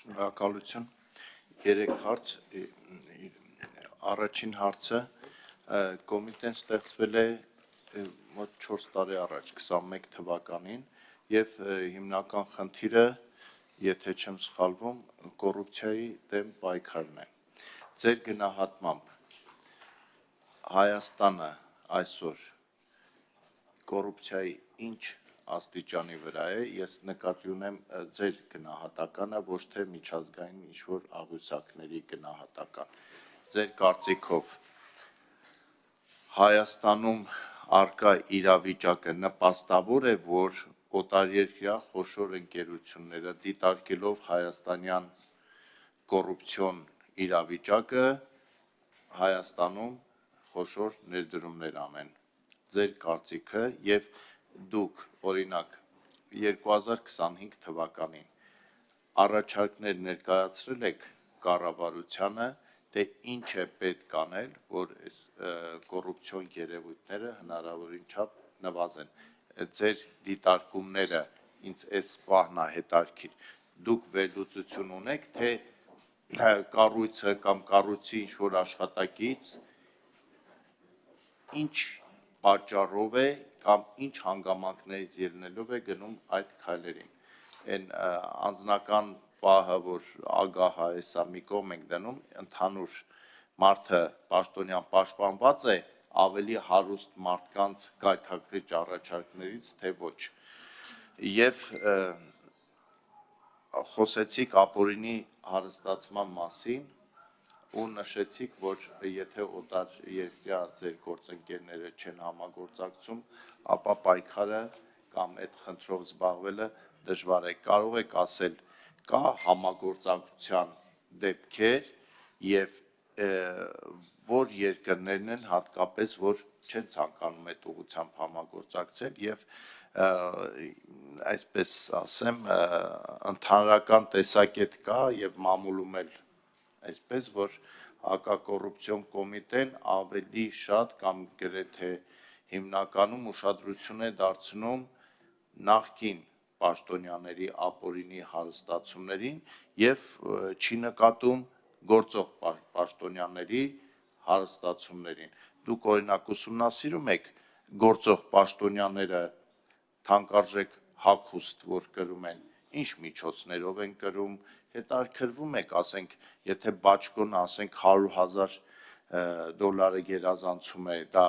Շնորհակալություն։ Երեք հարց, առաջին հարցը կոմիտեն ստեղծվել է մոտ 4 տարի առաջ 21 թվականին եւ հիմնական խնդիրը, եթե չեմ սխալվում, կոռուպցիայի դեմ պայքարն է։ Ձեր գնահատմամբ Հայաստանը այսօր կոռուպցիայի ինչ աստիճանի վրա է, ես նկատի ունեմ ձեր գնահատականը, ոչ թե միջազգային ինչ-որ աղյուսակների գնահատական։ Ձեր կարծիքով Հայաստանում առկա իրավիճակը նպաստավոր է, որ օտարերկրյա խոշոր ընկերությունները դիտարկելով հայաստանյան կոռուպցիոն իրավիճակը Հայաստանում խոշոր ներդրումներ անեն։ Ձեր կարծիքը եւ դուք օրինակ 2025 թվականին առաջարկներ ներկայացրել եք կառավարությանը, թե ինչ է պետք անել, որ այս կոռուպցիոն երևույթները հնարավորին չափ նվազեն։ Ձեր դիտարկումները ինձ այս պահն է հետաքրքիր։ Դուք վերլուծություն ունեք, թե կառույցը կամ կառույցի ինչ-որ աշխատակից ինչ պատճառով է կամ ինչ հանգամանքներից ելնելով է գնում այդ քայլերին։ Այն անձնական պահը, որ ագահ է, հեսա մի կողմ ենք դնում, ընդհանուր մարդը պաշտոնյան պաշտպանված է ավելի հարուստ մարդկանց գայթակղիչ առաջարկներից, թե ոչ։ Եվ խոսեցիք ապօրինի հարստացման մասին ու նշեցիք, որ եթե օտարերկրյա ձեր գործընկերները չեն համագործակցում, ապա պայքարը կամ այդ խնդրով զբաղվելը դժվար է։ Կարող եք ասել, կա համագործակցության դեպքեր եւ որ երկրներն են հատկապես, որ չեն ցանկանում այդ ուղղությամբ համագործակցել եւ այսպես ասեմ, ընդհանրական տեսակետ կա եւ մամուլում էլ այսպես, որ հակակոռուպցիոն կոմիտեն ավելի շատ կամ գրեթե հիմնականում ուշադրություն է դարձնում նախկին պաշտոնյաների ապօրինի հարստացումներին եւ չի նկատում գործող պաշտոնյաների հարստացումներին։ Դուք օրինակ ուսումնասիրում եք գործող պաշտոնյաները թանկարժեք հագուստ, որ կրում են, ինչ միջոցներով են կրում, հետաքրքրվում եք, ասենք, եթե բաճկոն, ասենք, $100,000 գերազանցում է, դա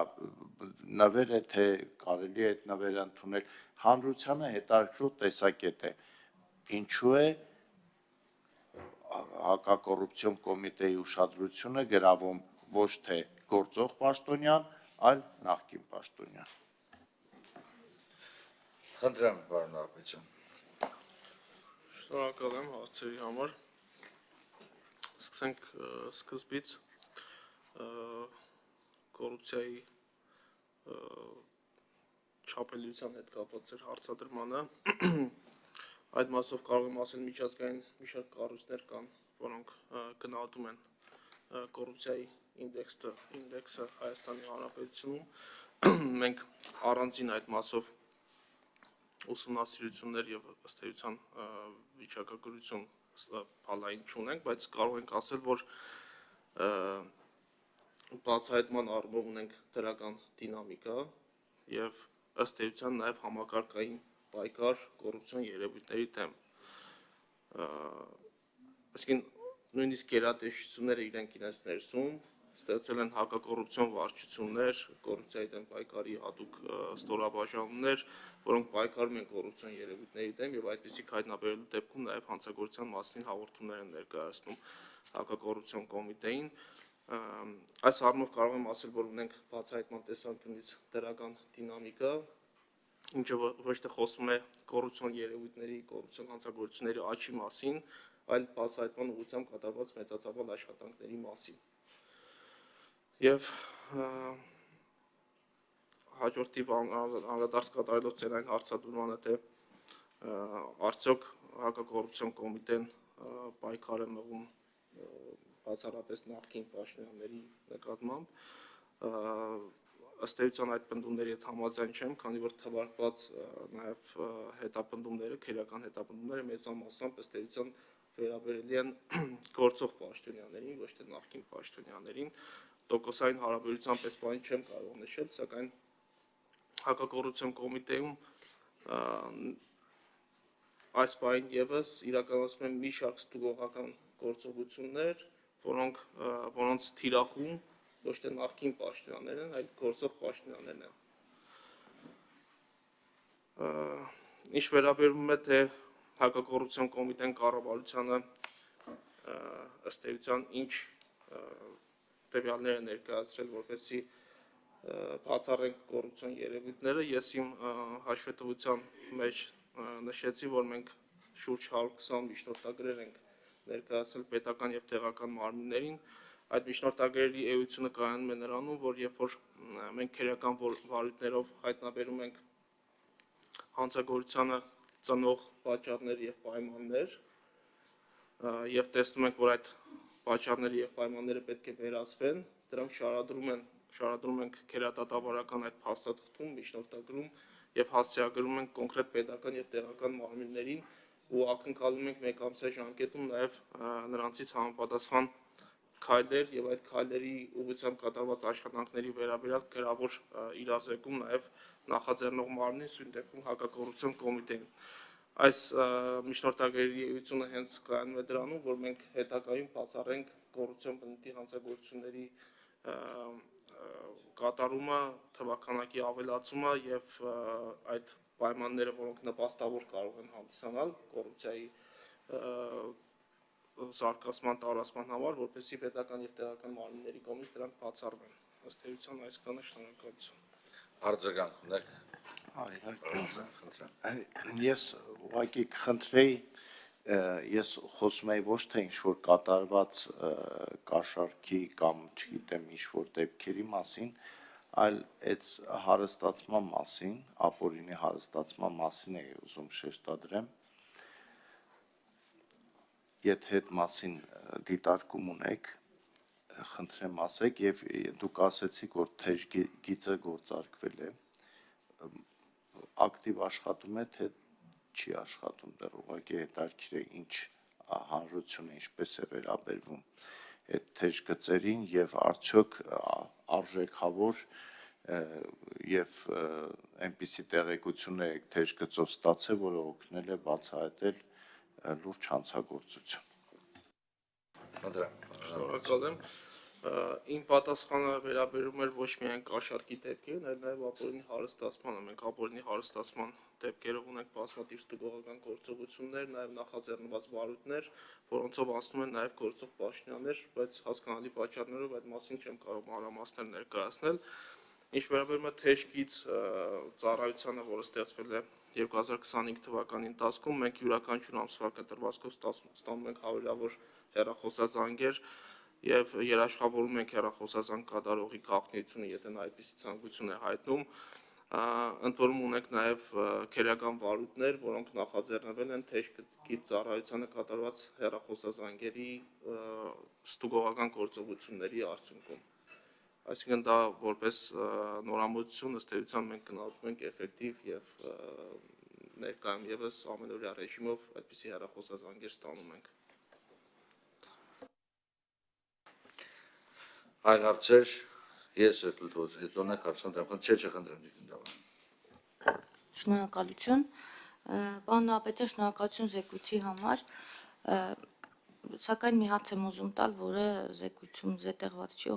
նվեր է, թե կարելի է այդ նվերը ընդունել, հանրությանը հետաքրքրող տեսակետ է։ Ինչու է հակակոռուպցիոն կոմիտեի ուշադրությունը գրավում ոչ թե գործող պաշտոնյան, այլ նախկին պաշտոնյան։ Խնդրեմ, պարոն Աղբեջյան։ Շնորհակալ եմ հարցերի համար։ Սկսենք սկզբից կոռուպցիայի չափելիության հետ կապված էր հարցադրմանը։ Այդ մասով կարող եմ ասել միջազգային մի շարք կառույցներ կան, որոնք գնահատում են կոռուպցիայի ինդեքսը Հայաստանի Հանրապետությունում։ Մենք առանձին այդ մասով ուսումնասիրություններ եւ ըստ էության վիճակագրություն բալային չունենք, բայց կարող ենք ասել, որ բացահայտման առումով ունենք դրական դինամիկա եւ ըստ էության նաեւ համակարգային պայքար կոռուպցիոն երևույթների դեմ։ Այսինքն նույնիսկ գերատեսչությունները իրենց ներսում ստեղծել են հակակոռուպցիոն վարչություններ, կոռուպցիայի դեմ պայքարի հատուկ ստորաբաժանումներ, որոնք պայքարում են կոռուպցիոն երևույթների դեմ եւ այդպիսիք հայտնաբերելու դեպքում նաեւ հանցագործության մասին հաղորդումներ են ներկայացնում հակակոռուպցիոն կոմիտեին։ Այս առումով կարող եմ ասել, որ ունենք բացահայտման տեսանկյունից դրական դինամիկա, ինչը ոչ թե խոսում է կոռուպցիոն երևույթների, կոռուպցիոն հանցագործությունների աճի մասին, այլ բացահայտման ուղղությամբ կատարված մեծածավալ աշխատանքների մասին։ Եվ հաջորդիվ անդրադարձ կատարելով ձեր այն հարցադրմանը, թե արդյոք հակակոռուպցիոն կոմիտեն պայքար է մղում բացառապես նախկին պաշտոնյաների նկատմամբ, ըստ էության այդ պնդումների հետ համաձայն չեմ, քանի որ թվարկված նաև հետապնդումները, քերական հետապնդումները մեծամասամբ ըստ էության վերաբերելի են գործող պաշտոնյաներին, ոչ թե նախկին պաշտոնյաներին, տոկոսային հարաբերությամբ այս բանը չեմ կարող նշել, սակայն հակակոռուպցիոն կոմիտեում այս բանին եւս իրականացում են մի շարք ստուգողական գործողություններ, որոնց թիրախում ոչ թե նախկին պաշտոնյաներն են, այլ գործող պաշտոնյաներն են։ Ինչ վերաբերում է թե հակակոռուպցիոն կոմիտեն կառավարությանը ըստ էության ինչ տվյալներ է ներկայացրել, որպեսզի բացառենք կոռուպցիոն երևույթները, ես իմ հաշվետվության մեջ նշեցի, որ մենք շուրջ 120 միջնորդագրեր ենք ներկայացրել պետական եւ տեղական մարմիններին։ Այդ միջնորդագրերի էությունը կայանում է նրանում, որ երբ որ մենք քերական վարույթներով հայտնաբերում ենք հանցագործությանը ծնող պատճառներ եւ պայմաններ եւ տեսնում ենք, որ այդ պատճառները եւ պայմանները պետք է վերացվեն, դրանք շարադրում ենք քերատատավարական այդ փաստաթղթում, միջնորդագրում եւ հասցեագրում ենք կոնկրետ պետական եւ տեղական մարմիններին ու ակնկալում ենք մեկ ամսյա ժամկետում նաեւ նրանցից համապատասխան քայլեր եւ այդ քայլերի ուղղությամբ կատարված աշխատանքների վերաբերյալ գրավոր իրազեկում նաեւ նախաձեռնող մարմնին, սույն դեպքում հակակոռուպցիոն կոմիտեին։ Այս միջնորդագրերի էությունը հենց կայանում է դրանում, որ մենք հետագայում բացառենք կոռուպցիոն բնույթի հանցագործությունների կատարումը, թվականակի ավելացումը եւ այդ պայմանները, որոնք նպաստավոր կարող են հանդիսանալ կոռուպցիայի զարգացման տարածման համար, որպեսզի պետական եւ տեղական մարմինների կողմից դրանք բացառվեն։ Ըստ էության այսքանը, շնորհակալություն։ Արձագանք ունեք։ Ես ուղղակի կխնդրեի, ես խոսում եի ոչ թե ինչ-որ կատարված կաշառքի կամ չգիտեմ ինչ-որ դեպքերի մասին, այլ այդ հարստացման մասին, ապօրինի հարստացման մասին էի ուզում շեշտադրեմ։ Եթե այդ մասին դիտարկում ունեք, խնդրեմ ասեք, եւ դուք ասեցիք, որ թեժ գիծը գործարկվել է, ակտիվ աշխատում է, թե չի աշխատում, դեռ ուղղակի հետաքրքիր է ինչ հանրությունը ինչպես է վերաբերվում այդ թեժ գծերին եւ արդյոք արժեքավոր եւ այնպիսի տեղեկություններ եք թեժ գծով ստացել, որը օգնել է բացահայտել լուրջ հանցագործություն։ Շնորհակալ եմ։ Իմ պատասխանը վերաբերում էր ոչ միայն կաշառքի դեպքերին, այլ նաև ապօրինի հարստացմանը։ Մենք ապօրինի հարստացման դեպքերով ունենք բազմաթիվ ստուգողական գործողություններ, նաև նախաձեռնված վարույթներ, որոնցով անցնում են նաև գործող պաշտոնյաներ, բայց հասկանալի պատճառներով այդ մասին չեմ կարող մանրամասներ ներկայացնել։ Ինչ վերաբերում է թեժ գիծ ծառայությանը, որը ստեղծվել է 2025 թվականի ընթացքում, մենք յուրաքանչյուր ամսվա կտրվածքով ստանում ենք հարյուրավոր հեռախոսազանգեր եւ երաշխավորում ենք հեռախոսազանգ կատարողի գաղտնիությունը, եթե նա այդպիսի ցանկություն է հայտնում, ընդ որում ունենք նաեւ քերական վարույթներ, որոնք նախաձեռնվել են թեժ գիծ ծառայությանը կատարված հեռախոսազանգերի ստուգողական գործողությունների արդյունքում։ Այսինքն դա որպես նորամուծություն ըստ էության մենք գնահատում ենք էֆեկտիվ եւ ներկայում եւս ամենօրյա ռեժիմով այդպիսի հեռախոսազանգեր ստանում ենք։ Այլ հարցեր, ես հետոնեք հարցանտեմ, չխնդրեմ դիվանան։ Շնորհակալություն, պարոն Նահապետյան, շնորհակալություն զեկույցի համար, սակայն մի հարց եմ ուզում տալ, որը զեկույցում զետեղված չի,